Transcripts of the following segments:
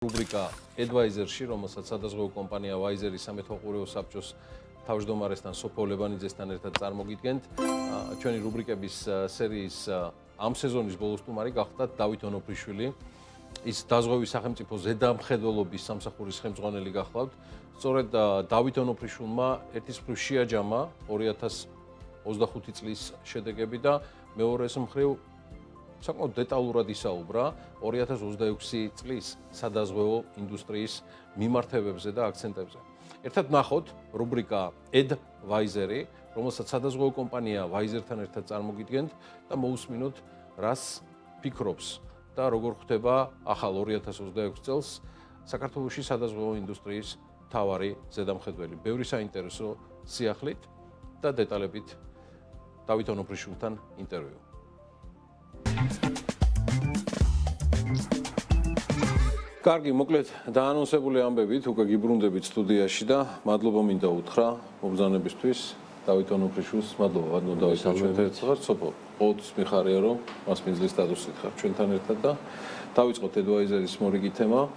რუბრიკა Advisor-ში, რომელსაც სადაზღვევო კომპანია Wiser-ის სამეთვალყურეო საბჭოს თავმჯდომარესთან სოფო ლევანიძესთან ერთად წარმოგიდგენთ. ჩვენი რუბრიკების სერიის ამ სეზონის ბოლოს სტუმარი გახლდათ დავით ონოფრიშვილი. ის დაზღვევის სახელმწიფო ზედამხედველობის სამსახურის ხელმძღვანელი გახლავთ. სწორედ დავით ონოფრიშვილმა ერთის მხრივ შეაჯამა 2025 წლის შედეგები და მეორეს მხრივ საკმაოდ დეტალურად ისაუბრა 2026 წლის სადაზღვევო ინდუსტრიის მიმართებებზე და აქცენტებზე. ერთად ნახოთ რუბრიკა Advisor-ი, რომელსაც სადაზღვევო კომპანია Wiser-თან ერთად წარმოგიდგენთ და მოусმინოთ, რას ფიქრობს და როგორ ხვდება ახალ 2026 წელს საქართველოში სადაზღვევო ინდუსტრიის მთავარი ზედამხედველი. ბევრი საინტერესო სიახლით და დეტალებით დავით ონოფრიშვილთან ინტერვიუ. კარგი, მოკლედ დაანონსებული ამბებით უკვე გიბრუნდებით სტუდიაში და მადლობა მინდა უთხრა მობრძანებისთვის დავით ონოფრიშვილს. მადლობა დავით, ჩვენთან ხართ სოფო. ყოველთვის მიხარია რომ მასპინძლის სტატუსით ხართ ჩვენთან ერთად და დავიწყოთ Advisor-ის მორიგი თემა.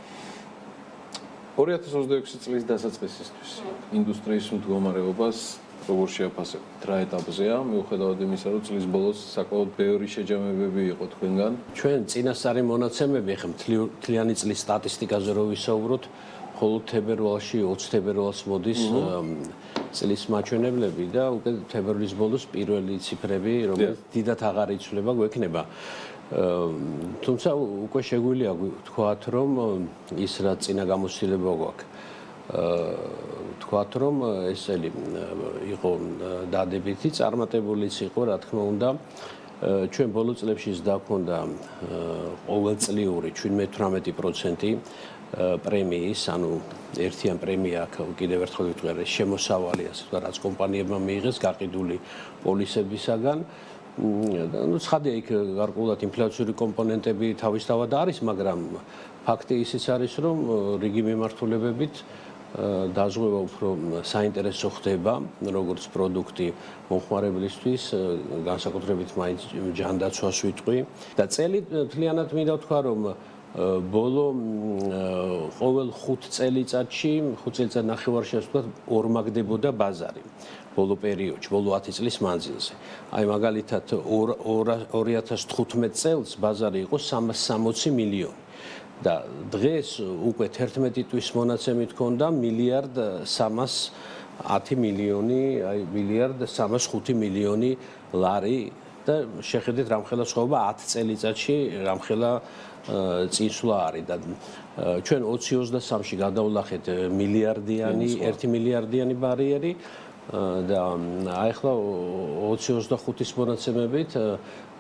2026 წლის დასაწყისისთვის ინდუსტრიის მდგომარეობას როგორ შეაფასებთ, რა ეტაპზეა, მიუხედავად იმისა, რომ წლის ბოლოს საკმაოდ ბევრი შეჯამებები იყო თქვენგან. ჩვენ წინასწარი მონაცემები, ახლა მთლიანი წლის სტატისტიკაზე რო ვისაუბროთ, მხოლოდ თებერვალში 20 თებერვალს მოდის წლის მაჩვენებლები და უკვე თებერვლის ბოლოს პირველი ციფრები, რომელიც დიდად აღარ იცვლება, გვექნება. თუმცა უკვე შეგვიძლია ვთქვათ, რომ ის რა წინა გამოცდილება გვაქვს. ვთქვათ, რომ ესელი იყო დადებითი, წარმატებულიც იყო, რა თქმა უნდა. ჩვენ ბოლო წლებში დაგვქონდა ყოველწლიური 17-18% პრემიის, ანუ ერთიან პრემია აქ კიდევ ერთხელ ვიტყვი, შემოსავალი, ასე ვთქვათ, რაც კომპანიებმა მიიღეს გაყიდული პოლისებისაგან. ну ცხადია იქ გარკვეულად ინფლაციური კომპონენტები თავისთავად არის, მაგრამ ფაქტი ისიც არის, რომ რიგი მიმართულებებით დაზღვევა უფრო საინტერესო ხდება, როგორც პროდუქტი მომხმარებლისთვის, განსაკუთრებით მაინც ჯანდაცვას ვიტყვი და წელი მთლიანად მინდა ვთქვა, რომ ბოლო ყოველ 5 წელიწადში, 5 წელიწად ნახევარში ასე ვთქვათ, ორმაგდებოდა ბაზარი. ბოლო პერიოდში, ბოლო 10 წლის მანძილზე. აი მაგალითად 2015 წელს ბაზარი იყო 360 მილიონი. და დღეს უკვე 11 თვის მონაცემით ჰქონდა 1.310 მილიონი, აი 1.305 მილიონი ლარი და შეხედეთ რამხელა ცხოვრება 10 წელიწადში, რამხელა წინსვლა არის და ჩვენ 2023-ში გადავლახეთ მილიარდიანი, 1 მილიარდიანი ბარიერი და აი ახლა 2025-ის მონაცემებით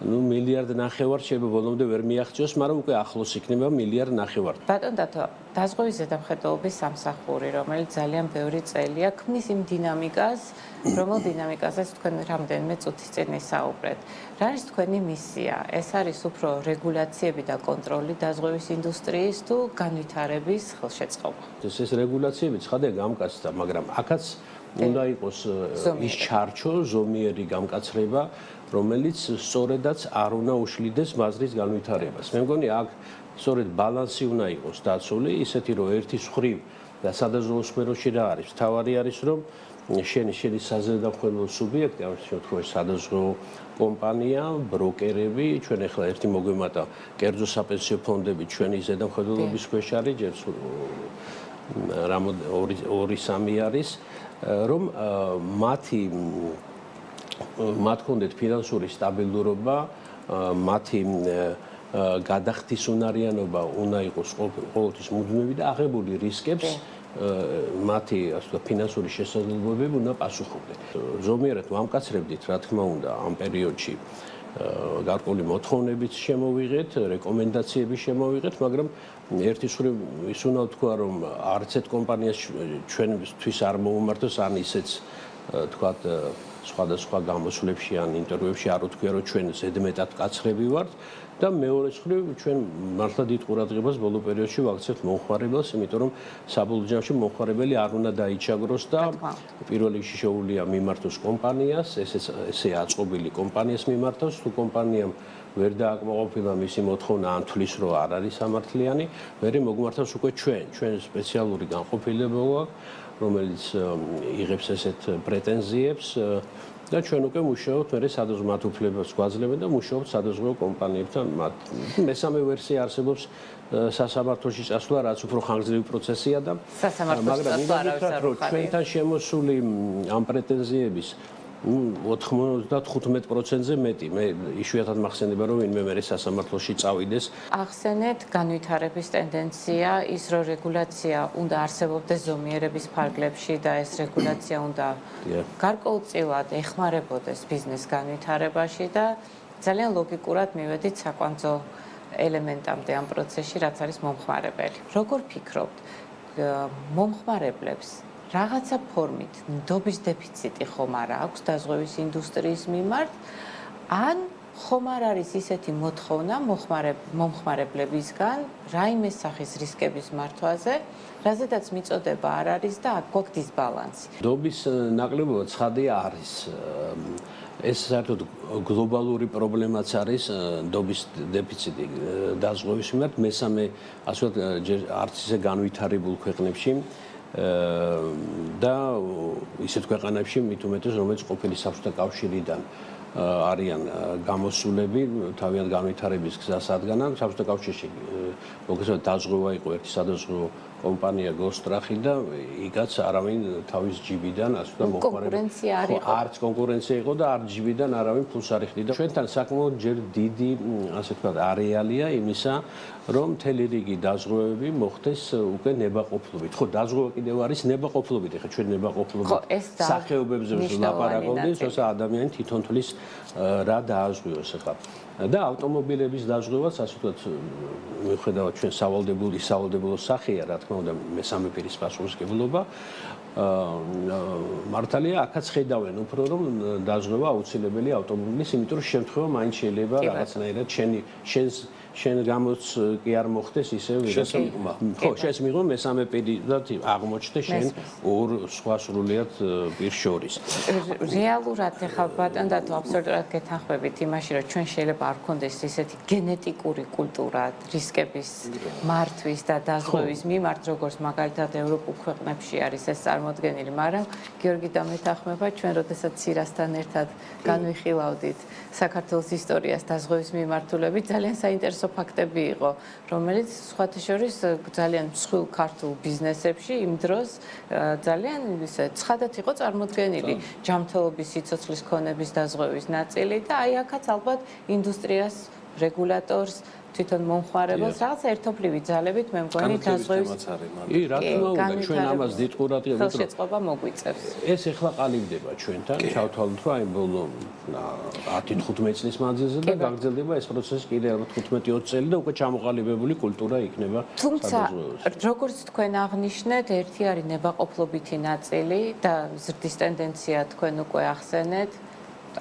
ну მილიარდ ნახევარ შეიძლება ბოლომდე ვერ მიაღწიოს, მაგრამ უკვე ახლოს იქნება მილიარდ ნახევარ. ბატონ დათო, დაზღვევის ზედამხედველობის სამსახური, რომელიც ძალიან ბევრი წელია, ქმნის იმ დინამიკას, რომელ დინამიკაზეც თქვენ რამდენიმე წუთის წინ ისაუბრეთ. რა არის თქვენი მისია? ეს არის უფრო რეგულაციები და კონტროლი დაზღვევის ინდუსტრიის თუ განვითარების ხელშეწყობა? ეს რეგულაციები ცხადია გამკაცდა, მაგრამ აქაც უნდა იყოს ის ჩარჩო, ზომიერი გამკაცრება, რომელიც სწორედაც არ უნდა უშლიდეს ბაზრის განვითარებას. მე მგონი აქ სწორედ ბალანსი უნდა იყოს დაცული, ისეთი რომ ერთის მხრივ და სადაზღვევო სფეროში რა არის? თავარი არის, რომ შენი საზედამხედველო სუბიექტი, ამ შემთხვევაში სადაზღვევო კომპანია, ბროკერები, ჩვენ ახლა ერთი მოგვემატა კერძო საპენსიო ფონდები ჩვენი ზედამხედველობის ქვეშ არის, ჯერ 2-3 არის, რომ მათ ჰქონდეთ ფინანსური სტაბილურობა, მათი გადახდისუნარიანობა უნდა იყოს ყოველთვის მუდმივი და აღებული რისკებს მათი ასე ვთქვათ ფინანსური შესაძლებლობები უნდა პასუხობდნენ. ზომიერად ვამკაცრებდით, რა თქმა უნდა, ამ პერიოდში გარკვეული მოთხოვნებიც შემოვიღეთ, რეკომენდაციები შემოვიღეთ, მაგრამ ერთის მხრივ ის უნდა ვთქვა, რომ არც ერთ კომპანიას ჩვენთვის არ მოუმართოს, ან ისეც ვთქვათ სხვადასხვა გამოსვლებში ან ინტერვიუებში არ ვთქვია, რომ ჩვენ ზედმეტად მკაცრები ვართ და მეორეს მხრივ ჩვენ მართლა დიდ ყურადღებას ბოლო პერიოდში ვაქცევთ მომხმარებელს, იმიტომ რომ საბოლოო ჯამში მომხმარებელი არ უნდა დაიჩაგროს და პირველ რიგში შეუძლია მიმართოს კომპანიას, ესე აწყობილი კომპანიას მიმართოს, თუ კომპანიამ ვერ დააკმაყოფილა მისი მოთხოვნა ან თვლის რომ არ არის სამართლიანი, მერე მოგმართავს უკვე ჩვენ სპეციალური განყოფილება გვაქვს, რომელიც იღებს ესეთ პრეტენზიებს და ჩვენ უკვე მუშაობთ მერე სადაზღვო მათ უფლებას გვაძლევენ და მუშაობთ სადაზღვო კომპანიებთან მათ. მესამე ვერსია არსებობს სასამართლოში წასვლა, რაც უფრო ხანგრძლივი პროცესია და სასამართლოში წასვლა რომ ჩვენთან შემოსული ამ პრეტენზიების 95%-ზე მეტი. მე იშვიათად მახსენდება რომ ვინმე მე სასამართლოში წავიდეს. ახსენეთ განვითარების ტენდენცია, ის რომ რეგულაცია უნდა არსებობდეს ზომიერების ფარგლებში და ეს რეგულაცია უნდა გარკვეულწილად ეხმარებოდეს ბიზნეს განვითარებაში და ძალიან ლოგიკურად მივედით საკვანძო ელემენტამდე ამ პროცესში, რაც არის მომხმარებელი. როგორ ფიქრობთ, მომხმარებლებს რაღაცა ფორმით ნდობის დეფიციტი ხომ არ აქვს დაზღვევის ინდუსტრიის მიმართ, ან ხომ არ არის ისეთი მოთხოვნა მომხმარებლებისგან რაიმე სახის რისკების მართვაზე, რაზედაც მიწოდება არ არის და აქ გვაქვს დისბალანსი. ნდობის ნაკლებობა ცხადია არის. ეს საერთოდ გლობალური პრობლემაც არის ნდობის დეფიციტი დაზღვევის მიმართ, მესამე ასე ვთქვათ არც ისე განვითარებულ ქვეყნებში და ისეთ ქვეყანებში მით უმეტეს რომელიც ყოფილი საბჭოთა კავშირიდან არიან გამოსულები თავიანთ განვითარების გზას ადგან საბჭოთა კავშირში მოგესალმებით დაზღვევა იყო ერთი სადაზღვევო კომპანია გოსტრახი და იგაც არავინ თავის ჯიბიდან ასე ვთქვათ კონკურენცია არ იყო არც კონკურენცია იყო და არც ჯიბიდან არავინ ფულს არ იხდიდა ჩვენთან საკმაოდ ჯერ დიდი ასე ვთქვათ არეალია იმისა რომ მთელი რიგი დაზღვევები მოხდეს უკვე ნებაყოფლობით. ხო, დაზღვევა კიდევ არის ნებაყოფლობით. ეხლა ჩვენ ნებაყოფლობით სახეობებზე ვლაპარაკობთ, თორსა ადამიანი თვითონ თვლის რა დააზღვიოს ეხლა. და ავტომობილების დაზღვევაც ასე ვთქვათ მიუხედავად ჩვენ სავალდებულო სახეა, რა თქმა უნდა, მესამე პირის პასუხისმგებლობა. მართალია, აქაც ხედავენ უფრო რომ დაზღვევა აუცილებელი ავტომობილის, იმიტომ რომ შემთხვევა მაინც შეიძლება რაღაცნაირად შენ გამოც კი არ მოხდეს ისე ხო შენს მიღო მესამე პირი და აღმოჩნდა შენ ორ სხვა სრულიად პირ შორის რეალურად ეხლა ბატონ და თუ აბსოლუტურად გეთანხმებით იმაში რომ ჩვენ შეიძლება არ გქონდეს ისეთი გენეტიკური კულტურა რისკების მართვის და დაზღვევის მიმართ როგორც მაგალითად ევროპულ ქვეყნებში არის ეს წარმოდგენილი მაგრამ გიორგი დამეთანხმება ჩვენ როდესაც ცირასთან ერთად განვიხილავდით საქართველოს ისტორიას დაზღვევის მიმართულებით ძალიან საინტერესო ფაქტები იყო, რომელიც სხვათა შორის ძალიან მსხვილ ქართულ ბიზნესებში იმ დროს ძალიან ისე ცხადად იყო წარმოდგენილი ჯანმრთელობის სიცოცხლის ქონების დაზღვევის ნაწილი და აი აქაც ალბათ ინდუსტრიას, რეგულატორს თვითონ მომხმარებელს რაღაცა ერთობლივი ძალებით მე მგონი დაზღვევის რა თქმა უნდა ჩვენ ამას დიდ ყურადღებას ვუყურებთ ხელშეწყობა მოგვიწევს ეს ეხლა ყალიბდება ჩვენთან ჩავთვალოთ რომ აი ბოლო 10-15 წლის მანძილზე და გაგრძელდება ეს პროცესი კიდევ 15-20 წელი და უკვე ჩამოყალიბებული კულტურა იქნება თუმცა როგორც თქვენ აღნიშნეთ ერთი არის ნებაყოფლობითი ნაწილი და ზრდის ტენდენცია თქვენ უკვე ახსენეთ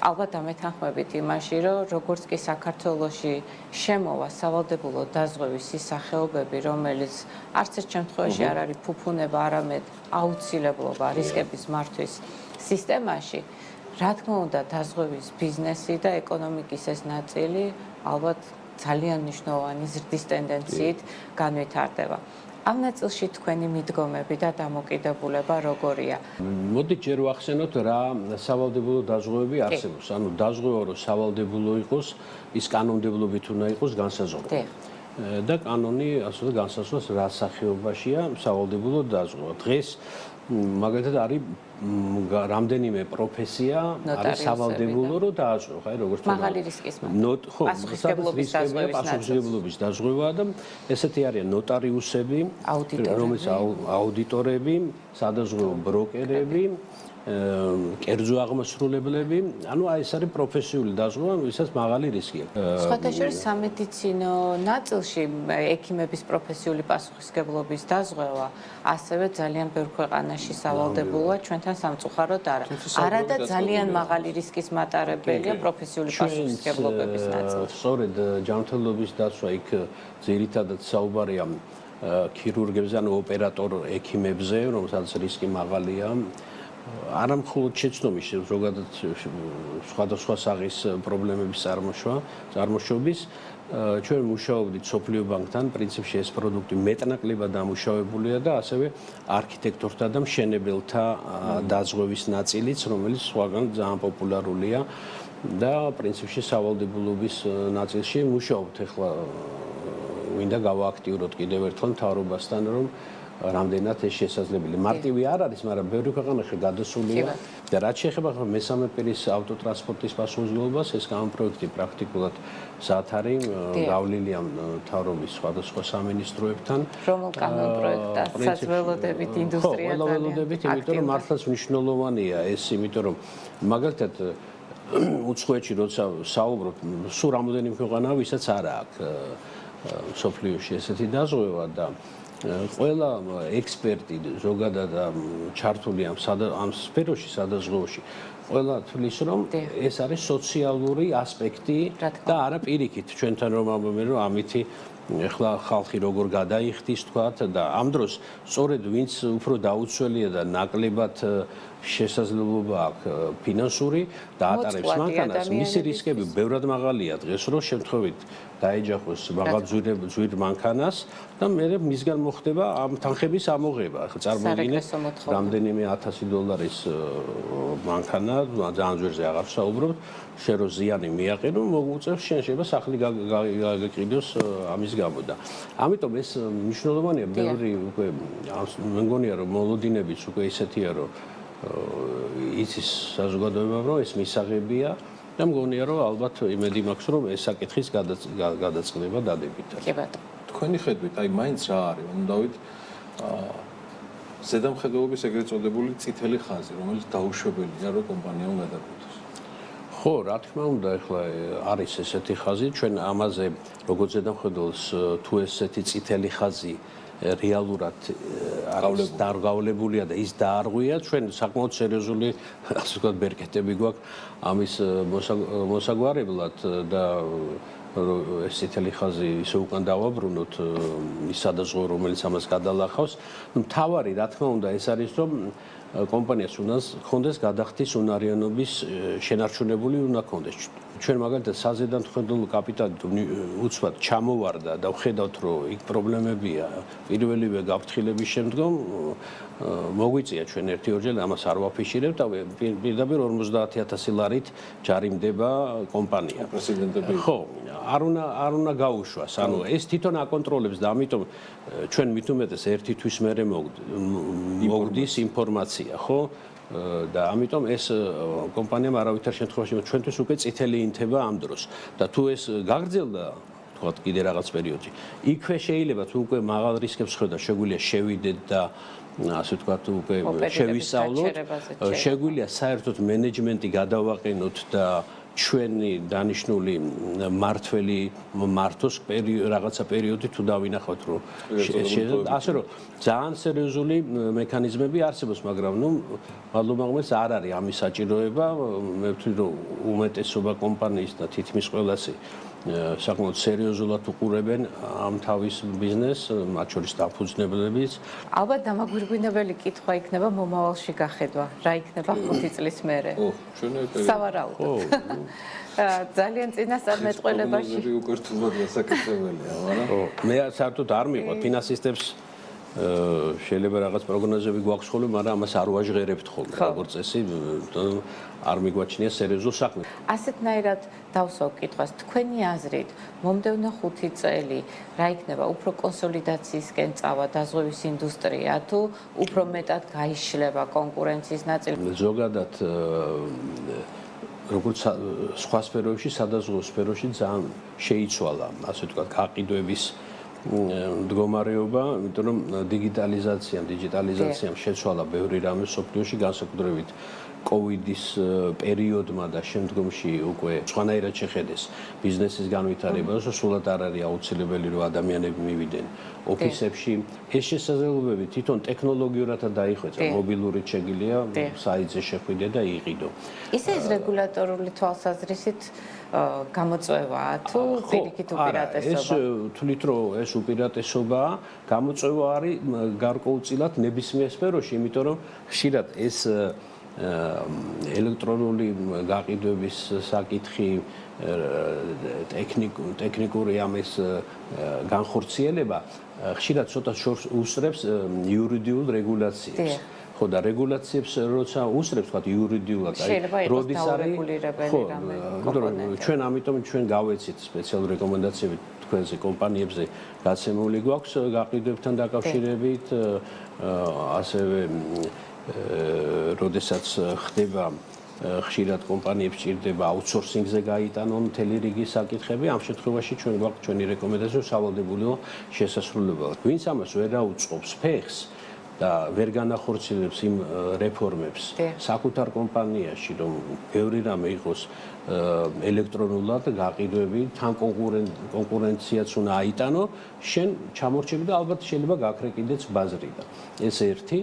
ალბათ ამეთანხმებით იმაში, რომ როგორც კი საქართველოში შემოვა სავალდებულო დაზღვევის ის სახეობები, რომელიც არც ერთ შემთხვევაში არ არის ფუფუნება, არამედ აუცილებლობა რისკების მართვის სისტემაში, რა თქმა უნდა, დაზღვევის ბიზნესი და ეკონომიკის ეს ნაწილი ალბათ ძალიან მნიშვნელოვანი ზრდის ტენდენციით განვითარდება. ამ ნაწილში თქვენი მიდგომები და დამოკიდებულება როგორია? მოდით ჯერ ვახსენოთ რა სავალდებულო დაზღვევები არსებობს. ანუ დაზღვევა რომ სავალდებულო იყოს, ის კანონმდებლობით უნდა იყოს განსაზღვრული. და კანონი ასე განსაზღვროს რა სახეობაშია სავალდებულო დაზღვევა. დღეს მაგალითად არის რამდენიმე პროფესია არის სავალდებულო რომ დააჭრო, ხაი როგორც მაღალი რისკის პასუხისმგებლობის დაზღვევა და ესეთი არიან ნოტარიუსები, რომელიც აუდიტორები, სადაზღვევო ბროკერები, კერძო აღმასრულებლები, ანუ აი ეს არის პროფესიული დაზღვევა, ვისაც მაღალი რისკი აქვს. სხვათა შორის სამედიცინო ნაწილში ექიმების პროფესიული პასუხისმგებლობის დაზღვევა ასევე ძალიან ბევრ ქვეყანაში სავალდებულოა, ჩვენთან სამწუხაროდ არა. არა და ძალიან მაღალი რისკის მატარებელია პროფესიული პასუხისმგებლობების ნაწილში. სწორედ ჯანმრთელობის დაცვა იქ ძირითადად საუბარია ქირურგებზე, ანუ ოპერატორ ექიმებზე, რომელსაც რისკი მაღალია. არა მხოლოდ შეცდომის, ზოგადად სხვადასხვა სახის პრობლემების წარმოშობის ჩვენ მუშაობდით სოფლიო ბანკთან, პრინციპში ეს პროდუქტი მეტნაკლებად დამუშავებულია და ასევე არქიტექტორთა და მშენებელთა დაზღვევის ნაწილიც, რომელიც სხვაგან ძალიან პოპულარულია და პრინციპში სავალდებულობის ნაწილში მუშაობთ. ახლა მინდა გავააქტიუროთ კიდევ ერთხელ მთავრობასთან, რომ რამდენად ეს შესაძლებელი. მარტივი არ არის, მაგრამ ბევრი ქვეყანაში გადასულია და რაც შეეხება მესამე პირის ავტოტრანსპორტის პასუხისმგებლობას, ეს გამопроექტი პრაქტიკულად საათარი გავლილია მთავრობის სხვადასხვა სამინისტროებთან. რომელ კანონპროექტასაც ველოდებით ინდუსტრია ძალიან ველოდებით, იმიტომ რომ მართლაც მნიშვნელოვანია ეს, იმიტომ რომ მაგალითად უცხოეთში როცა საუბრობ, სულ რამოდენიმე ქვეყანაა, ვისაც არ აქვს სოფლიოში ესეთი დაზღვევა და ყველა ექსპერტი ზოგადად ჩართული ამ სფეროში სადაზღვევოში ყველა თვლის რომ ეს არის სოციალური ასპექტი და არა პირიქით ჩვენთან რომ ამბობენ რომ ამითი ეხლა ხალხი როგორ გადაიხდის თქვათ და ამ დროს სწორედ ვინც უფრო დაუცველია და ნაკლებად შესაძლებლობა აქვს ფინანსური და ატარებს მანქანას მისი რისკები ბევრად მაღალია დღეს რომ შემთხვევით დაეჯახოს მაღალ ძვირ მანქანას და მე მისგან მოხდება ამ თანხების ამოღება. ახლა წარმოგიდგენთ რამდენიმე $1000 მანქანა ძალიან ძვირზე აღარ ვსაუბრობთ შენ რო ზიანი მიაყენო მოგვუწევს შენ შეიძლება სახლი გაგიყიდოს ამის გამო და ამიტომ ეს მნიშვნელოვანია ბევრი უკვე მე მგონია რომ მოლოდინებიც უკვე ისეთია რომ იცის საზოგადოებამ რომ ეს მისაღებია და მგონია რომ ალბათ იმედი მაქვს რომ ეს საკითხის გადაწყდება დადებითად. კი ბატონო. თქვენი ხედვით, აი მაინც რა არის, ვამბობთ ზედამხედველობის ეგრეთ წოდებული წითელი ხაზი, რომელიც დაუშვებელია რომ კომპანიამ გადაგვიდეს. ხო, რა თქმა უნდა, ახლა არის ესეთი ხაზი, ჩვენ ამაზე როგორც ზედამხედველს თუ ესეთი წითელი ხაზი რეალურად არის დარგავლებულია და ის დაარღვია, ჩვენ საკმაოდ სერიოზული ასე ვთქვათ ბერკეტები გვაქვს ამის მოსაგვარებლად და ეს წითელი ხაზი ისე უკან დავაბრუნოთ ის სადაზღვევო რომელიც ამას გადალახავს. მთავარი რა თქმა უნდა ეს არის რომ კომპანიას უნდა ჰქონდეს გადახდის უნარიანობის შენარჩუნებული უნდა ჰქონდეს. ჩვენ მაგალითად საზედამხედველო კაპიტალი უცბად ჩამოვარდა და ვხედავთ რომ იქ პრობლემებია პირველივე გაფრთხილების შემდგომ მოგვიწია ჩვენ ერთი-ორჯერ ამას არ ვაფიშირებთ და პირდაპირ 50000 ლარით ჯარიმდება კომპანია. პრეზიდენტები ხო, არ უნდა გაუშვას. ანუ ეს თვითონ აკონტროლებს და ამიტომ ჩვენ მით უმეტეს ერთი თვის მერე მოგდის ინფორმაცია, ხო? და ამიტომ ეს კომპანიამ არავითარ შემთხვევაში ჩვენთვის უკვე წითელი ინთება ამ დროს და თუ ეს გაგრძელდა თქვათ კიდე რაღაც პერიოდში იქვე შეიძლება თუ უკვე მაღალ რისკებს ხედავ შეგვიძლია შევიდეთ და ასე ვთქვათ უკვე შევისწავლოთ შეგვიძლია საერთოდ მენეჯმენტი გადავაყენოთ და ჩვენი დანიშნული მართველი მართოს რაღაცა პერიოდი თუ დავინახავთ რომ ასე რომ ძალიან სერიოზული მექანიზმები არსებობს მაგრამ ნუ მადლობა ღმერთს არ არის ამის საჭიროება მე ვთვლი რომ უმეტესობა კომპანიის და თითქმის ყველასი საკმაოდ სერიოზულად უყურებენ ამ თავის ბიზნესს მათ შორის დაფუძნებლებიც ალბათ დამაგვირგვინებელი კითხვა იქნება მომავალში გახედვა რა იქნება 5 წლის მერე სავარაუდოდ ძალიან წინასწარმეტყველებაში უკვე რთულად გასაკეთებელია მაგრამ მე საერთოდ არ მიყვარს ფინანსისტებს შეიძლება რაღაც პროგნოზები გვაქვს ხოლმე, მაგრამ ამას არ ვაჟღერებთ ხოლმე, როგორც წესი, არ მიგვაჩნია სერიოზულ საქმე. ასეთნაირად დავსვავ კითხვას, თქვენი აზრით, მომდევნო 5 წელი რა იქნება, უფრო კონსოლიდაციისკენ წავა დაზღვევის ინდუსტრია, თუ უფრო მეტად გაიშლება კონკურენციის ნაწილი? ზოგადად როგორც სხვა სფეროებში, სადაზღვევო სფეროში ძალიან შეიცვალა, ასე ვთქვათ, გაყიდვების მდგომარეობა, იმიტომ რომ დიჯიტალიზაციამ შეცვალა ბევრი რამე სოფლიოში, განსაკუთრებით კოვიდის პერიოდმა და შემდგომში უკვე სხვანაირად შეხედეს ბიზნესის განვითარება, სულად არ არის აუცილებელი რომ ადამიანები მივიდნენ ოფისებში. ეს შესაძლებლობები თვითონ ტექნოლოგიურადაც დაიხვეწა, მობილურით შეგიძლია საიტზე შეხვიდე და იყიდო. ისე ეს რეგულატორული თვალსაზრისით გამოწვევაა თუ პირიქით უპირატესობა? ეს თვლით რომ ეს უპირატესობაა, გამოწვევა არის გარკვეულწილად ნებისმიერ სფეროში, იმიტომ რომ ხშირად ეს ელექტრონული გაყიდვების საკითხი, ტექნიკური ამის განხორციელება ხშირად ცოტა შორს უსწრებს იურიდიულ რეგულაციებს. ხო და რეგულაციებს როცა უსწრებს თქვა იურიდიულად, როდის არის ჩვენ ამიტომ ჩვენ გავეცით სპეციალური რეკომენდაციები თქვენზე კომპანიებზე გაცემული გვაქვს გაყიდვებთან დაკავშირებით, ასევე როდესაც ხდება ხშირად კომპანიებს ჭირდება აუთსორსინგზე გაიტანონ მთელი რიგი საკითხები, ამ შემთხვევაში ჩვენ გვაქვს ჩვენი რეკომენდაცია სავალდებულო შესასრულებლად. ვინც ამას ვერ აუწყობს ფეხს და ვერ განახორციელებს იმ რეფორმებს საკუთარ კომპანიაში, რომ ბევრი რამე იყოს ელექტრონულად გაყიდვები, თან კონკურენციაც უნდა აიტანო, შენ ჩამორჩები და ალბათ შეიძლება გაქრე კიდეც ბაზრიდან. ეს ერთი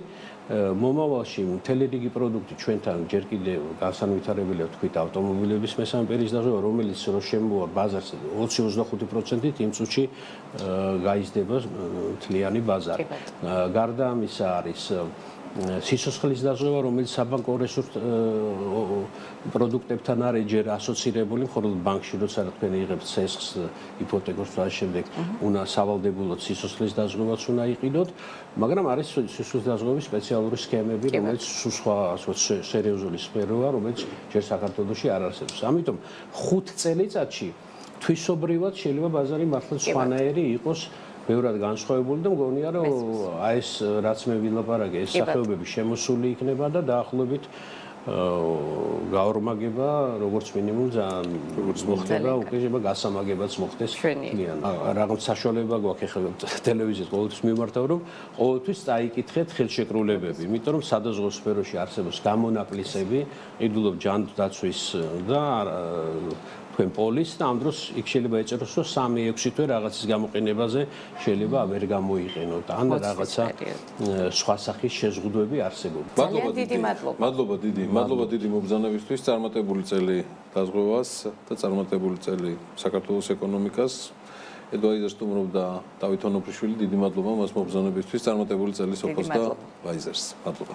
მომავალში მთელი რიგი პროდუქტი ჩვენთან ჯერ კიდევ განსანვითარებელია თქვით ავტომობილების მესამე პირის დაზღვევა, რომელიც რო შემოვა ბაზარზე 20-25%-ით იმ წუთში გაიზრდება მთლიანი ბაზარი. გარდა ამისა არის სიცოცხლის დაზღვევა, რომელიც საბანკო რესურს პროდუქტებთან არის ჯერ ასოცირებული, მხოლოდ ბანკში როცა თქვენ იღებთ ცესხს, იპოთეკას და შემდეგ უნდა სავალდებულოდ სიცოცხლის დაზღვევაც უნდა იყიდოთ, მაგრამ არის სიცოცხლის დაზღვევის სპეციალური სქემები, რომელიც სხვა სერიოზული სფეროა, რომელიც ჯერ საქართველოში არ არსებობს. ამიტომ 5 წელიწადში თვისობრივად შეიძლება ბაზარი მართლაც სხვანაირი იყოს. ბევრად განსხვავებული და მგონია რომ აი ეს რაც მე ვილაპარაკე ეს სახეობები შემოსული იქნება და დაახლოებით გაორმაგება როგორც მინიმუმ ძალიან როგორც მოხდება უკვე შეიძლება გასამაგებაც მოხდეს ძალიან რაღაც საშუალება გვაქვს ახლა ტელევიზიას ყოველთვის მიმართავ რომ ყოველთვის წაიკითხეთ ხელშეკრულებები იმიტომ რომ სადაზღვო სფეროში არსებობს გამონაკლისები ყიდულობ ჯანდაცვის და თქვენ პოლის და ამ დროს იქ შეიძლება ეწეროს რომ 3-6 თვე რაღაცის გამოყენებაზე შეიძლება ვერ გამოიყენოთ ან რაღაცა სხვა სახის შეზღუდვები არსებობს. მადლობა დიდი მობრძანებისთვის, წარმატებული წელი დაზღვევას და წარმატებული წელი საქართველოს ეკონომიკას. Advisor სტუმრობდა დავით ონოფრიშვილი, დიდი მადლობა მას მობრძანებისთვის, წარმატებული წელი სოფოს და Advisors. მადლობა.